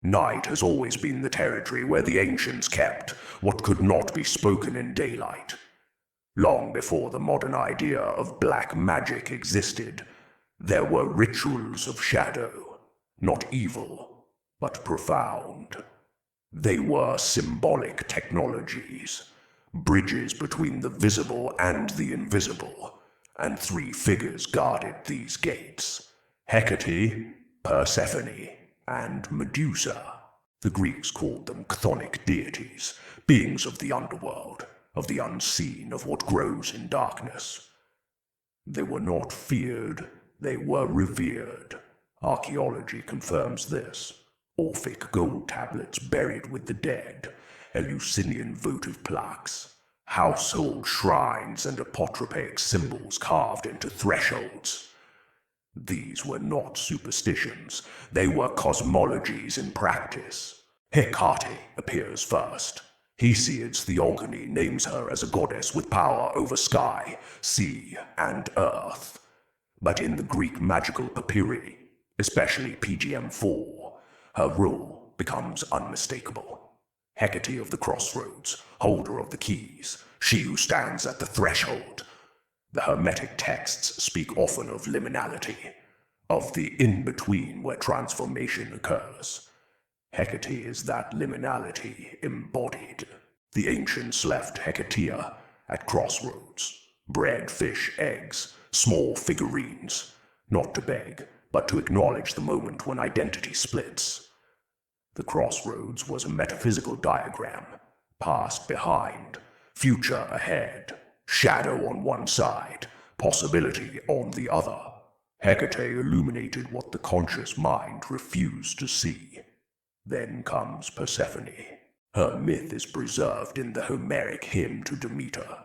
Night has always been the territory where the ancients kept what could not be spoken in daylight. Long before the modern idea of black magic existed, there were rituals of shadow, not evil, but profound. They were symbolic technologies, bridges between the visible and the invisible, and three figures guarded these gates: Hekate, Persephone, and Medusa. The Greeks called them chthonic deities, beings of the underworld, of the unseen, of what grows in darkness. They were not feared, they were revered. Archaeology confirms this. Orphic gold tablets buried with the dead, Eleusinian votive plaques, household shrines and apotropaic symbols carved into thresholds. These were not superstitions, they were cosmologies in practice. Hekate appears first. Hesiod's theurgy names her as a goddess with power over sky, sea, and earth. But in the Greek magical Papyri, especially PGM-4, her role becomes unmistakable. Hekate of the crossroads, holder of the keys, she who stands at the threshold. The Hermetic texts speak often of liminality, of the in-between where transformation occurs. Hekate is that liminality embodied. The ancients left Hekatea at crossroads. Bread, fish, eggs, small figurines, not to beg, but to acknowledge the moment when identity splits. The crossroads was a metaphysical diagram, past behind, future ahead, shadow on one side, possibility on the other. Hekate illuminated what the conscious mind refused to see. Then comes Persephone. Her myth is preserved in the Homeric hymn to Demeter,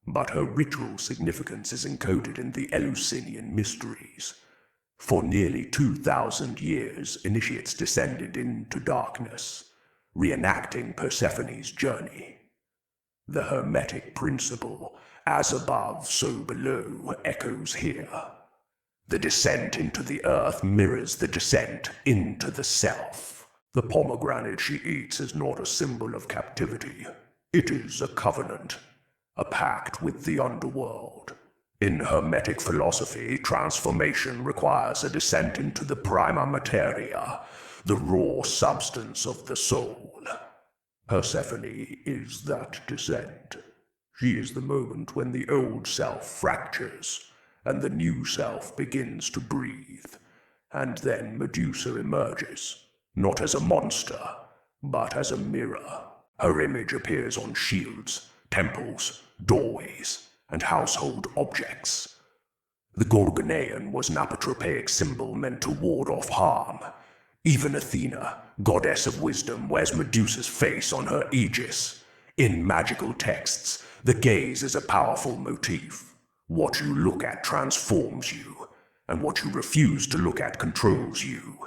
but her ritual significance is encoded in the Eleusinian Mysteries. For nearly 2,000 years, initiates descended into darkness, reenacting Persephone's journey. The Hermetic principle, as above, so below, echoes here. The descent into the earth mirrors the descent into the self. The pomegranate she eats is not a symbol of captivity. It is a covenant, a pact with the underworld. In Hermetic philosophy, transformation requires a descent into the prima materia, the raw substance of the soul. Persephone is that descent. She is the moment when the old self fractures, and the new self begins to breathe. And then Medusa emerges, not as a monster, but as a mirror. Her image appears on shields, temples, doorways, and household objects. The Gorgonean was an apotropaic symbol meant to ward off harm. Even Athena, goddess of wisdom, wears Medusa's face on her aegis. In magical texts, the gaze is a powerful motif. What you look at transforms you, and what you refuse to look at controls you.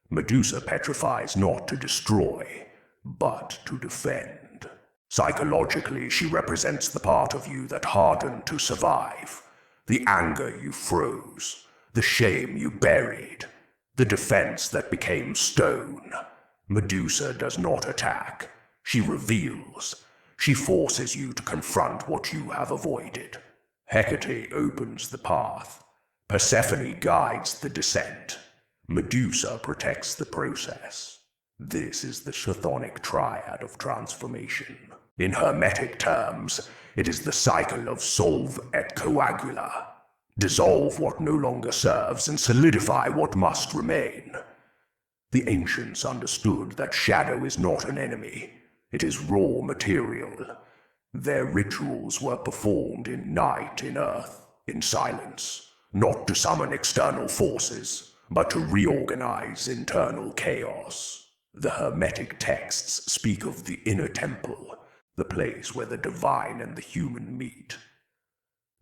Medusa petrifies not to destroy, but to defend. Psychologically, she represents the part of you that hardened to survive, the anger you froze, the shame you buried, the defense that became stone. Medusa does not attack. She reveals. She forces you to confront what you have avoided. Hekate opens the path. Persephone guides the descent. Medusa protects the process. This is the chthonic triad of transformation. In Hermetic terms, it is the cycle of solve et coagula. Dissolve what no longer serves and solidify what must remain. The ancients understood that shadow is not an enemy. It is raw material. Their rituals were performed in night, in earth, in silence, not to summon external forces, but to reorganize internal chaos. The Hermetic texts speak of the inner temple, the place where the divine and the human meet.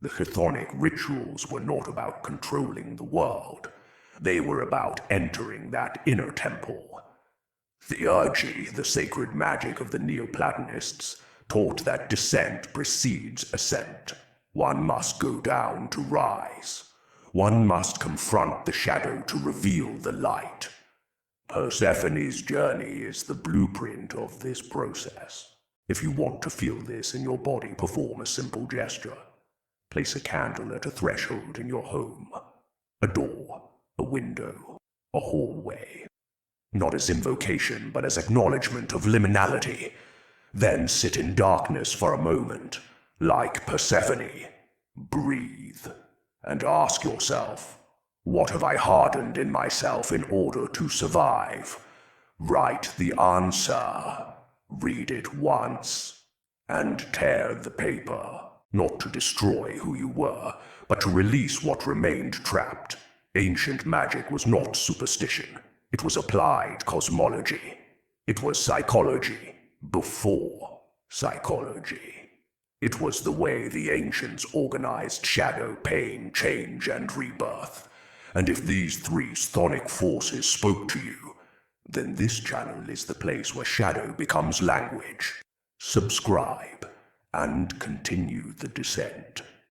The chthonic rituals were not about controlling the world. They were about entering that inner temple. Theurgy, the sacred magic of the Neoplatonists, taught that descent precedes ascent. One must go down to rise. One must confront the shadow to reveal the light. Persephone's journey is the blueprint of this process. If you want to feel this in your body, perform a simple gesture. Place a candle at a threshold in your home, a door, a window, a hallway. Not as invocation, but as acknowledgement of liminality. Then sit in darkness for a moment, like Persephone. Breathe, and ask yourself, what have I hardened in myself in order to survive? Write the answer. Read it once, and tear the paper. Not to destroy who you were, but to release what remained trapped. Ancient magic was not superstition. It was applied cosmology. It was psychology before psychology. It was the way the ancients organized shadow, pain, change, and rebirth. And if these three chthonic forces spoke to you, then this channel is the place where shadow becomes language. Subscribe and continue the descent.